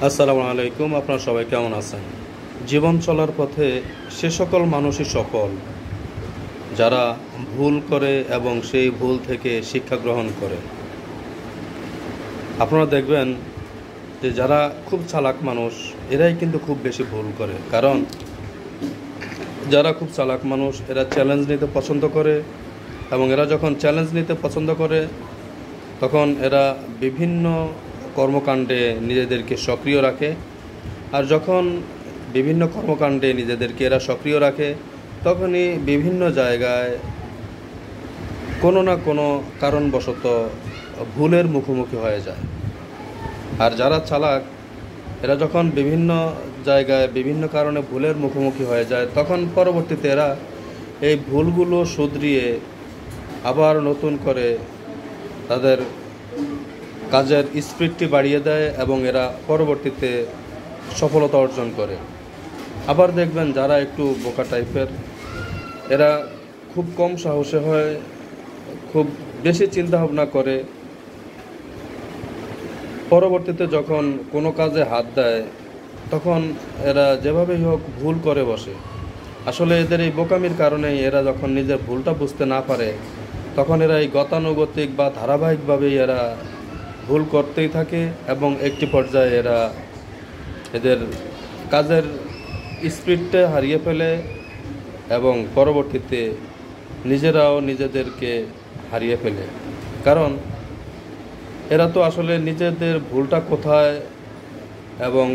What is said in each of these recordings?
আসসালামু আলাইকুম। আপনারা সবাই কেমন আছেন? জীবন চলার পথে সে সকল মানুষই সফল যারা ভুল করে এবং সেই ভুল থেকে শিক্ষা গ্রহণ করে। আপনারা দেখবেন যে যারা খুব চালাক মানুষ এরাই কিন্তু খুব বেশি ভুল করে, কারণ যারা খুব চালাক মানুষ এরা চ্যালেঞ্জ নিতে পছন্দ করে, এবং এরা যখন চ্যালেঞ্জ নিতে পছন্দ করে তখন এরা বিভিন্ন কর্মকাণ্ডে নিজেদেরকে সক্রিয় রাখে। আর যখন বিভিন্ন কর্মকাণ্ডে নিজেদেরকে এরা সক্রিয় রাখে তখনই বিভিন্ন জায়গায় কোনো না কোনো কারণবশত ভুলের মুখোমুখি হয়ে যায়। আর যারা চালাক এরা যখন বিভিন্ন জায়গায় বিভিন্ন কারণে ভুলের মুখোমুখি হয়ে যায় তখন পরবর্তীতে এরা এই ভুলগুলো শুধরিয়ে আবার নতুন করে তাদের কাজের স্পিডটি বাড়িয়ে দেয় এবং এরা পরবর্তীতে সফলতা অর্জন করে। আবার দেখবেন যারা একটু বোকা টাইপের এরা খুব কম সাহসে হয়, খুব বেশি চিন্তাভাবনা করে, পরবর্তীতে যখন কোনো কাজে হাত দেয় তখন এরা যেভাবেই হোক ভুল করে বসে। আসলে এদের এই বোকামির কারণেই এরা যখন নিজের ভুলটা বুঝতে না পারে তখন এরা এই গতানুগতিক বা ধারাবাহিকভাবেই এরা ভুল করতেই থাকে এবং একটি পর্যায়ে এরা এদের কাজের স্পিডটা হারিয়ে ফেলে এবং পরবর্তীতে নিজেরাও নিজেদেরকে হারিয়ে ফেলে। কারণ এরা তো আসলে নিজেদের ভুলটা কোথায়, এবং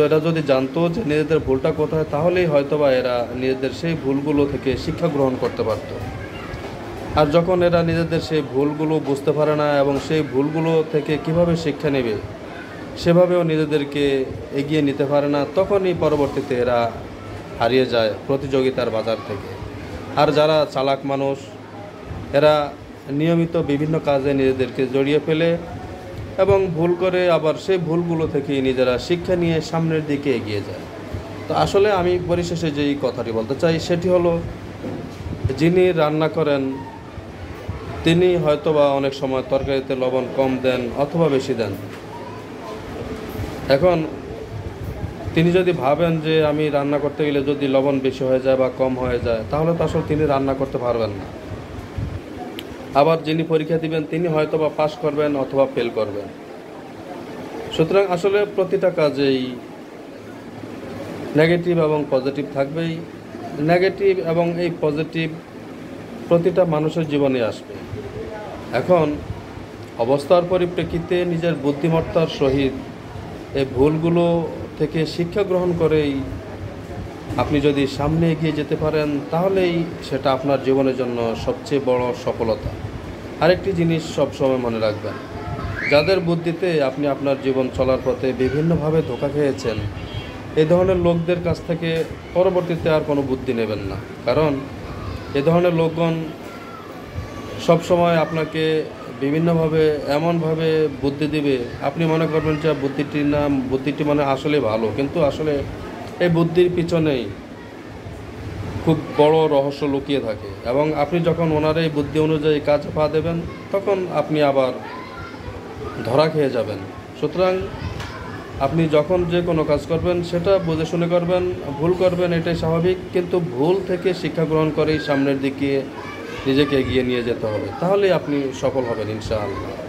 এরা যদি জানতো যে নিজেদের ভুলটা কোথায় তাহলেই হয়তোবা এরা নিজেদের সেই ভুলগুলো থেকে শিক্ষা গ্রহণ করতে পারত। আর যখন এরা নিজেদের সেই ভুলগুলো বুঝতে পারে না এবং সেই ভুলগুলো থেকে কিভাবে শিক্ষা নেবে সেভাবেও নিজেদেরকে এগিয়ে নিতে পারে না, তখনই পরবর্তীতে এরা হারিয়ে যায় প্রতিযোগিতার বাজার থেকে। আর যারা চালাক মানুষ এরা নিয়মিত বিভিন্ন কাজে নিজেদেরকে জড়িয়ে ফেলে এবং ভুল করে আবার সেই ভুলগুলো থেকেই নিজেরা শিক্ষা নিয়ে সামনের দিকে এগিয়ে যায়। তো আসলে আমি পরিশেষে যেই কথাটি বলতে চাই সেটি হলো, যিনি রান্না করেন তিনি হয়তোবা অনেক সময় তরকারিতে লবণ কম দেন অথবা বেশি দেন। এখন তিনি যদি ভাবেন যে আমি রান্না করতে গেলে যদি লবণ বেশি হয়ে যায় বা কম হয়ে যায় তাহলে তো আসলে তিনি রান্না করতে পারবেন না। আবার যিনি পরীক্ষা দিবেন তিনি হয়তোবা পাস করবেন অথবা ফেল করবেন। সুতরাং আসলে প্রতিটা কাজেই নেগেটিভ এবং পজিটিভ থাকবেই। নেগেটিভ এবং এই পজিটিভ প্রতিটা মানুষের জীবনে আসবে। এখন অবস্থার পরিপ্রেক্ষিতে নিজের বুদ্ধিমত্তার সহিত এই ভুলগুলো থেকে শিক্ষা গ্রহণ করেই আপনি যদি সামনে এগিয়ে যেতে পারেন তাহলেই সেটা আপনার জীবনের জন্য সবচেয়ে বড় সফলতা। আরেকটি জিনিস সবসময় মনে রাখবেন, যাদের বুদ্ধিতে আপনি আপনার জীবন চলার পথে বিভিন্নভাবে ধোঁকা খেয়েছেন এই ধরনের লোকদের কাছ থেকে পরবর্তীতে আর কোনো বুদ্ধি নেবেন না। কারণ এ ধরনের লোকগণ সবসময় আপনাকে বিভিন্নভাবে এমনভাবে বুদ্ধি দিবে আপনি মনে করবেন যে বুদ্ধিটি মানে আসলে ভালো, কিন্তু আসলে এই বুদ্ধির পিছনেই খুব বড় রহস্য লুকিয়ে থাকে এবং আপনি যখন ওনার এই বুদ্ধি অনুযায়ী কাজ পা দেবেন তখন আপনি আবার ধরা খেয়ে যাবেন। সুতরাং আপনি যখন যে কোনো কাজ করবেন সেটা বুঝে শুনে করবেন, ভুল করবেন এটাই স্বাভাবিক, কিন্তু ভুল থেকে শিক্ষা গ্রহণ করেই সামনের দিকে নিজেকে এগিয়ে নিয়ে যেতে হবে, তাহলেই আপনি সফল হবেন ইনশাআল্লাহ।